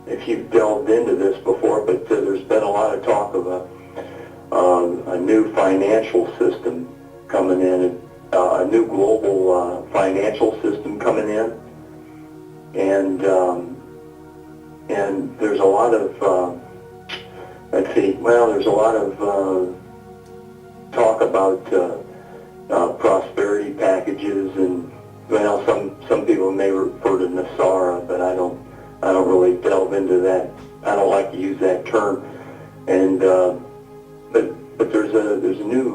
if you've delved into this before, but there's been a lot of talk of a new financial system coming in, a new global financial system coming in, and there's a lot of there's a lot of talk about prosperity packages, and some people may refer to Nasara, but I don't really delve into that. I don't like to use that term. And but there's a new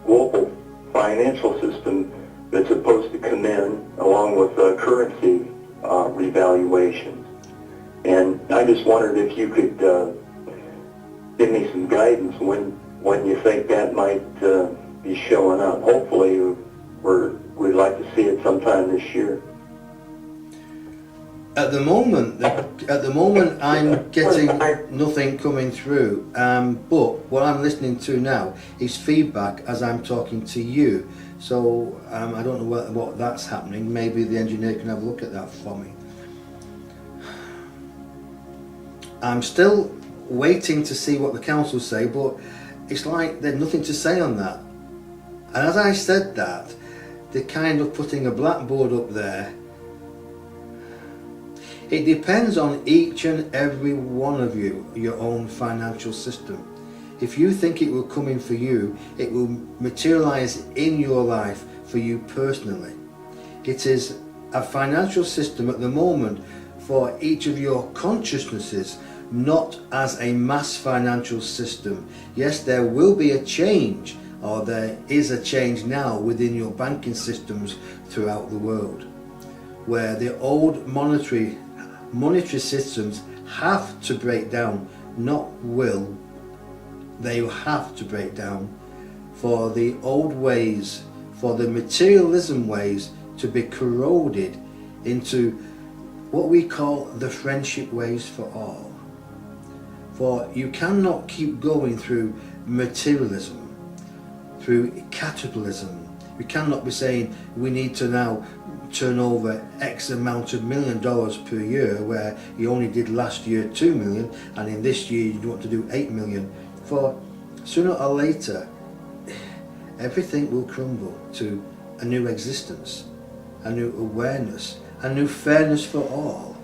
global financial system that's supposed to come in along with currency revaluations. And I just wondered if you could give me some guidance when you think that might be showing up. Hopefully, we'd like to see it sometime this year. At the moment, I'm getting nothing coming through. But what I'm listening to now is feedback as I'm talking to you. So I don't know what that's happening. Maybe the engineer can have a look at that for me. I'm still waiting to see what the council say, but it's like there's nothing to say on that. And as I said that, they're kind of putting a blackboard up there. It depends on each and every one of you, your own financial system. If you think it will come in for you, it will materialize in your life for you personally. It is a financial system at the moment for each of your consciousnesses, not as a mass financial system. Yes, there will be a change, or there is a change now within your banking systems throughout the world, where the old monetary systems have to break down, not will. They have to break down for the old ways, for the materialism ways to be corroded into what we call the friendship ways for all. For you cannot keep going through materialism, through capitalism. We cannot be saying we need to now turn over X amount of $1 million per year, where you only did last year 2 million, and in this year you want to do 8 million. For sooner or later, everything will crumble to a new existence, a new awareness, a new fairness for all.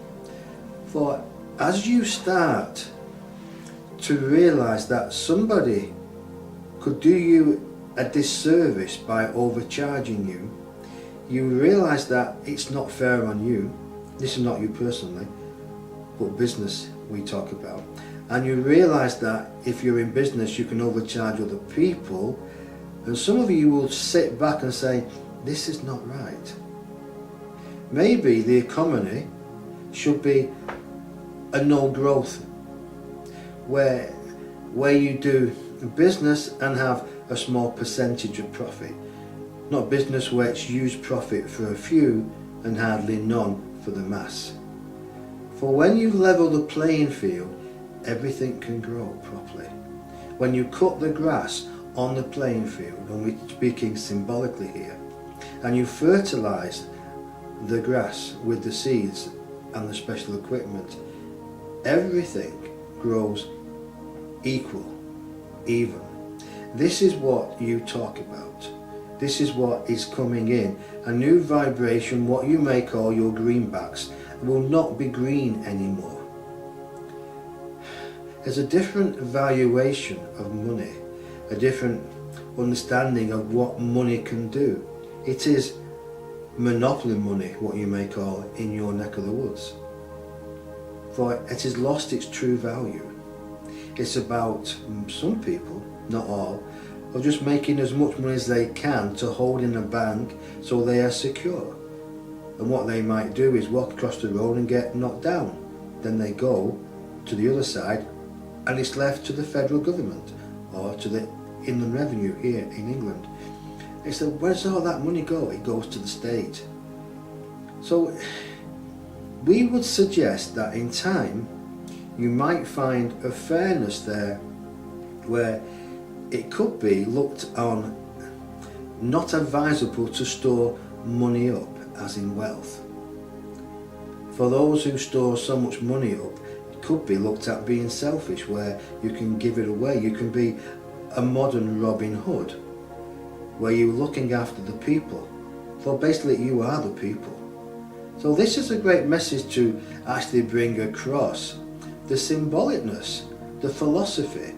For as you start to realize that somebody could do you a disservice by overcharging you, you realize that it's not fair on you. This is not you personally, but business we talk about. And you realize that if you're in business, you can overcharge other people, and some of you will sit back and say, this is not right. Maybe the economy should be a no growth, where you do business and have a small percentage of profit, not business where it's used profit for a few and hardly none for the mass. For when you level the playing field, everything can grow properly. When you cut the grass on the playing field, and we're speaking symbolically here, and you fertilize the grass with the seeds and the special equipment, everything grows equal, even. This is what you talk about. This is what is coming in. A new vibration, what you may call your greenbacks, will not be green anymore. There's a different valuation of money, a different understanding of what money can do. It is monopoly money, what you may call, in your neck of the woods. For it has lost its true value. It's about some people, not all, are just making as much money as they can to hold in a bank so they are secure. And what they might do is walk across the road and get knocked down. Then they go to the other side and it's left to the federal government or to the Inland Revenue here in England. It's like, where does all that money go? It goes to the state. So we would suggest that in time you might find a fairness there, where it could be looked on not advisable to store money up as in wealth. For those who store so much money up, it could be looked at being selfish, where you can give it away. You can be a modern Robin Hood, where you're looking after the people. So basically you are the people. So this is a great message to actually bring across. The symbolicness, the philosophy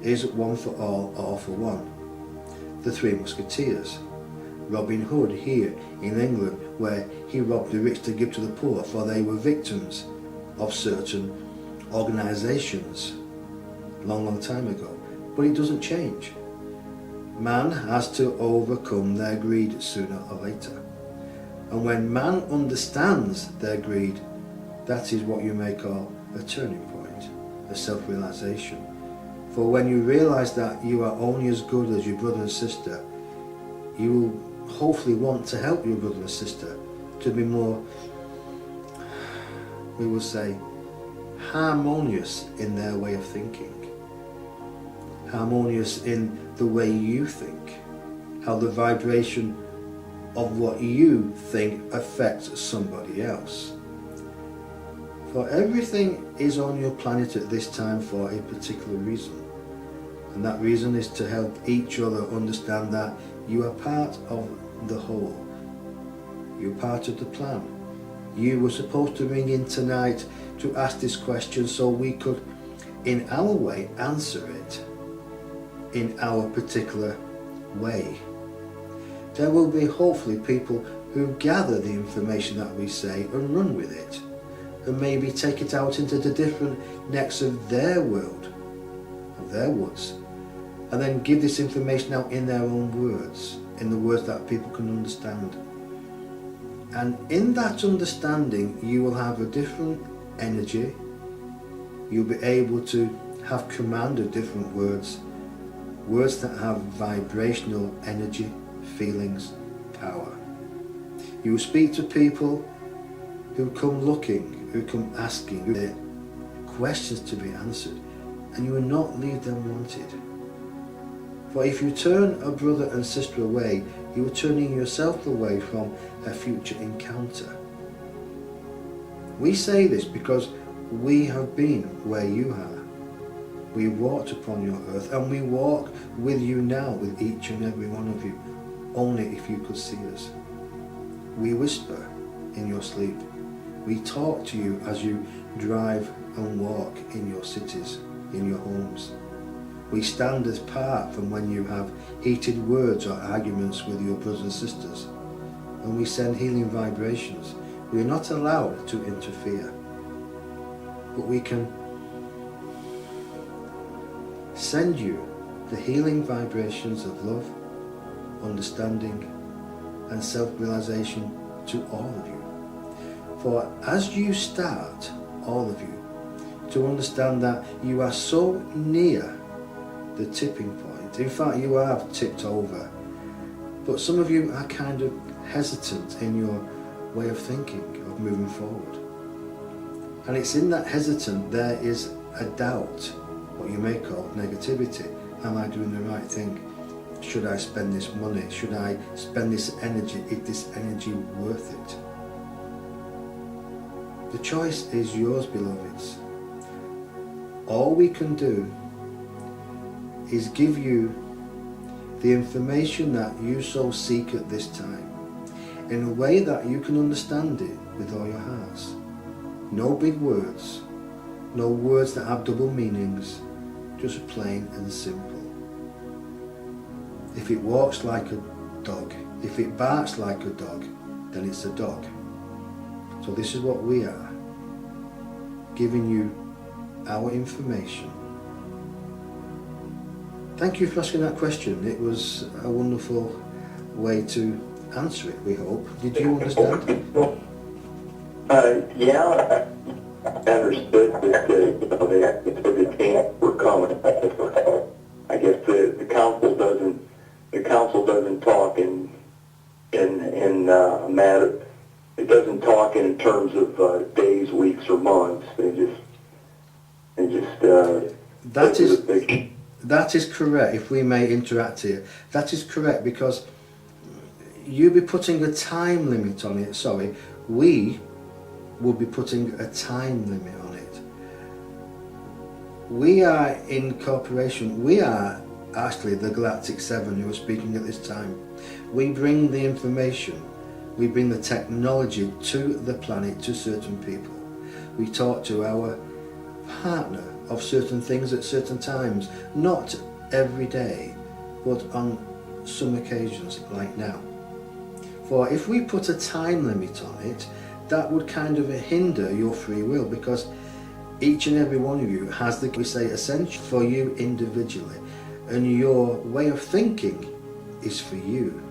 is one for all for one. The Three Musketeers. Robin Hood here in England, where he robbed the rich to give to the poor, for they were victims of certain organisations long time ago. But it doesn't change. Man has to overcome their greed sooner or later. And when man understands their greed, that is what you may call a turning point, a self-realisation. For when you realise that you are only as good as your brother and sister, you will hopefully want to help your brother and sister to be more, we will say, harmonious in their way of thinking. Harmonious in the way you think. How the vibration of what you think affects somebody else. For everything is on your planet at this time for a particular reason. And that reason is to help each other understand that you are part of the whole. You're part of the plan. You were supposed to ring in tonight to ask this question so we could, in our way, answer it in our particular way. There will be hopefully people who gather the information that we say and run with it, and maybe take it out into the different necks of their world, of their woods, and then give this information out in their own words, in the words that people can understand. And in that understanding, you will have a different energy. You'll be able to have command of different words, words that have vibrational energy, feelings, power. You will speak to people who come looking, who come asking their questions to be answered, and you will not leave them wanted. For if you turn a brother and sister away, you are turning yourself away from a future encounter. We say this because we have been where you are. We walked upon your earth, and we walk with you now, with each and every one of you, only if you could see us. We whisper in your sleep. We talk to you as you drive and walk in your cities, in your homes. We stand apart from when you have heated words or arguments with your brothers and sisters, and we send healing vibrations. We are not allowed to interfere, but we can send you the healing vibrations of love, understanding, and self-realization to all of you. For as you start, all of you, to understand that you are so near the tipping point, in fact you have tipped over, but some of you are kind of hesitant in your way of thinking, of moving forward. And it's in that hesitant there is a doubt, what you may call negativity. Am I doing the right thing? Should I spend this money? Should I spend this energy? Is this energy worth it? The choice is yours, beloveds. All we can do is give you the information that you so seek at this time in a way that you can understand it with all your hearts. No big words, no words that have double meanings, just plain and simple. If it walks like a dog, if it barks like a dog, then it's a dog. So this is what we are, giving you our information. Thank you for asking that question. It was a wonderful way to answer it, we hope. Did you understand? Yeah, I understood that the camp were coming. I guess the council doesn't talk in a matter. It doesn't talk in terms of days, weeks, or months. That is correct. If we may interact here, that is correct, because you'll be putting a time limit on it. Sorry, we will be putting a time limit on it. We are in cooperation, we are actually the Galactic Seven who are speaking at this time. We bring the information, we bring the technology to the planet, to certain people. We talk to our partner of certain things at certain times, not every day, but on some occasions like now. For if we put a time limit on it, that would kind of hinder your free will, because each and every one of you has the, we say, essential for you individually, and your way of thinking is for you.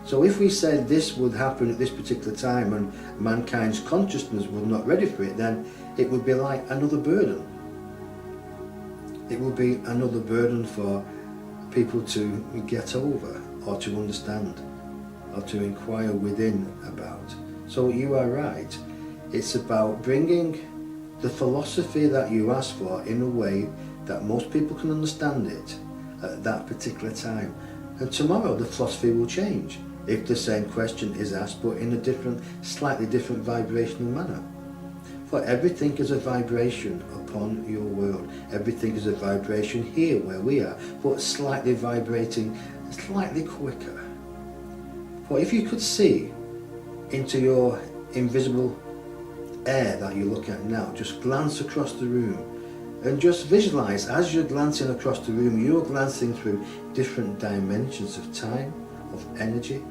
So if we said this would happen at this particular time and mankind's consciousness was not ready for it, then it would be like another burden. It would be another burden for people to get over, or to understand, or to inquire within about. So you are right. It's about bringing the philosophy that you asked for in a way that most people can understand it at that particular time. And tomorrow the philosophy will change if the same question is asked, but in a different, slightly different vibrational manner. For everything is a vibration upon your world. Everything is a vibration here where we are, but slightly vibrating, slightly quicker. For if you could see into your invisible air that you look at now, just glance across the room and just visualize as you're glancing across the room, you're glancing through different dimensions of time, of energy.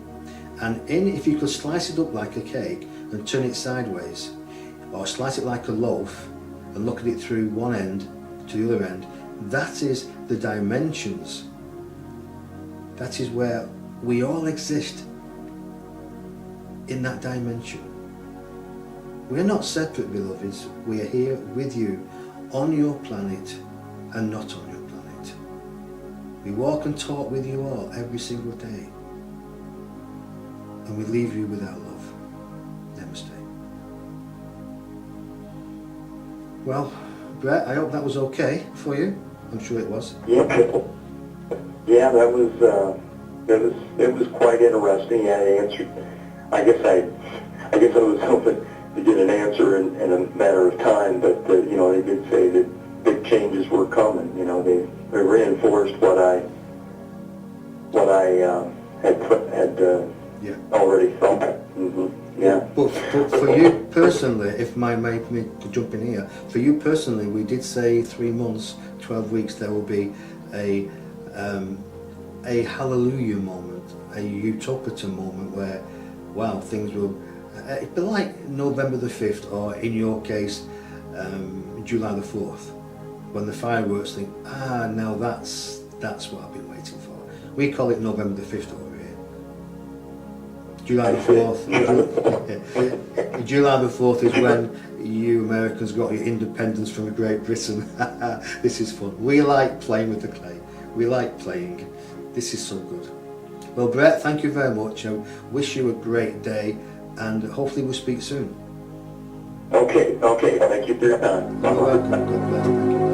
And if you could slice it up like a cake and turn it sideways, or slice it like a loaf and look at it through one end to the other end, that is the dimensions. That is where we all exist, in that dimension. We're not separate, beloveds. We are here with you on your planet and not on your planet. We walk and talk with you all every single day, and we leave you with our love. Namaste. Well, Brett, I hope that was okay for you. I'm sure it was. Yeah, that was it was quite interesting. Yeah, I answered. I guess I was hoping to get an answer in a matter of time, but you know, they did say that big changes were coming. You know, they reinforced what I had Yeah. already thought. Mm-hmm. Yeah. But for you personally, if I may to jump in here, for you personally, we did say 3 months, 12 weeks, there will be a hallelujah moment, a utopia moment where, wow, things will, it'd be like November the 5th, or in your case, July the 4th, when the fireworks think, now that's what I've been waiting for. We call it November the 5th over here. July the 4th. July the 4th is when you Americans got your independence from Great Britain. This is fun. We like playing with the clay. We like playing. This is so good. Well, Brett, thank you very much. I wish you a great day, and hopefully we'll speak soon. Okay. Thank you for your time. You're welcome. God bless. Thank you.